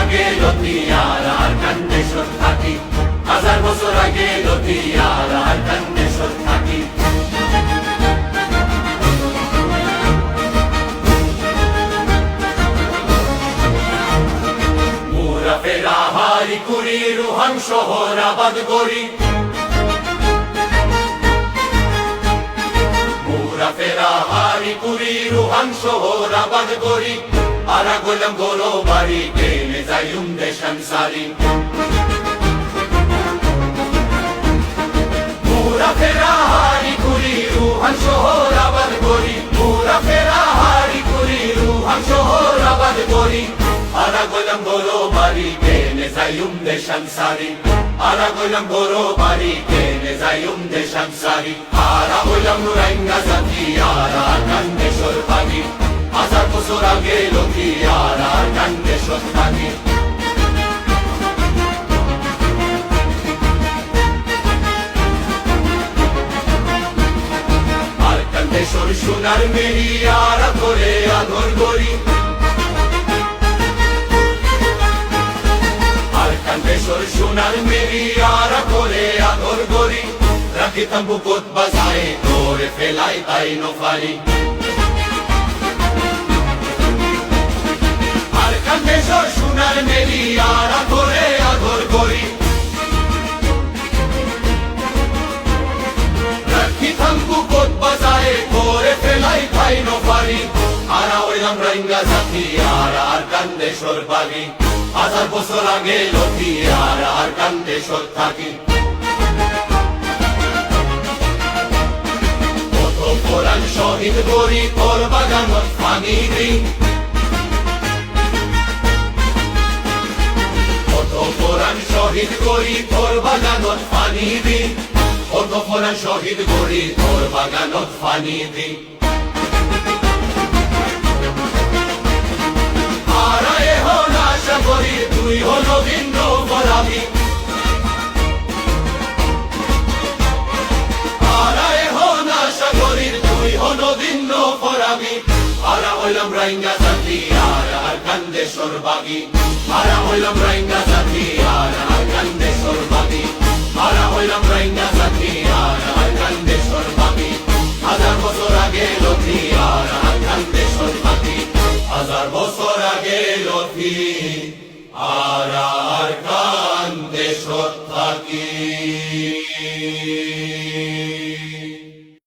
আগে লতিয়ার আর কান্দেশ্বর থাকি, 1000 বছর আগে লতিয়ার আর কান্দেশ্বর থাকি। মুরা ফেরা হারি কুড়ি রুহান শহর আবাদ করি, মুরা ফেরা হারি কুড়ি রুহান শহর আবাদ করি, আরা গোলাম গোলো বাড়ি কেনে যাইম দেশান সারি। মুরা ফেরা হারি কুড়ি রুহান শহর আবাদ করি, মুরা ফেরা হারি কুড়ি রুহান শহর আবাদ করি, আরা গোলাম গোলো বাড়ি কেনে যাইম দেশান সারি, আরা গোলাম গোলো বাড়ি কেনে যাইম দেশান সারি। আরা গোলাম নুরাইঙ্গা জাতি আরা কান্দেশ্বর থাকি, 1000 বছর আগে লতিয়ার আর কান্দেশ্বর থাকি। আর কান্দেশ্বর সোনার মেরি আরা করে আদর করি, আর কান্দেশ্বর সোনার মেরি আরা করে আদর করি, রাখিতাম বুকত বাজায় করে ফেলাই তাই নফারি। কান্দেশ্বর সোনার মেরি আরা করে আদর করি, রাখিতাম বুকত বাজায় করে ফেলাই তাই নফারি। আরা হইলাম রাইঙ্গা জাতি আরা আর কান্দেশ্বর বাগি, 1000 বছর আগে লতিয়ার আর কান্দেশ্বর থাকি। কত কোরআন শহীদ করি তোর বাগানত পানি দিই, কত কোরআন শহীদ করি তোর বাগানত পানি দি, কত কোরআন শহীদ করি তোর বাগানত পানি দি। আরা এখন আশা করি তুই হল ভিন্ন বলাবি, আরা এখন আশা করি তুই হল ভিন্ন পরাবি। আরা হইলাম রাইঙ্গা জাতি আরা আর কান্দেশ্বর বাগি, আরা হইলাম রাইঙ্গা জাতি আরা আর কান্দেশ্বর বাগি, আরা হইলাম রাইঙ্গা জাতি আরা আর কান্দেশ্বর বাগি। 1000 বছর আগে লতিয়ার আর কান্দেশ্বর থাকি, 1000 বছর আগে লতিয়ার আর কান্দেশ্বর থাকি।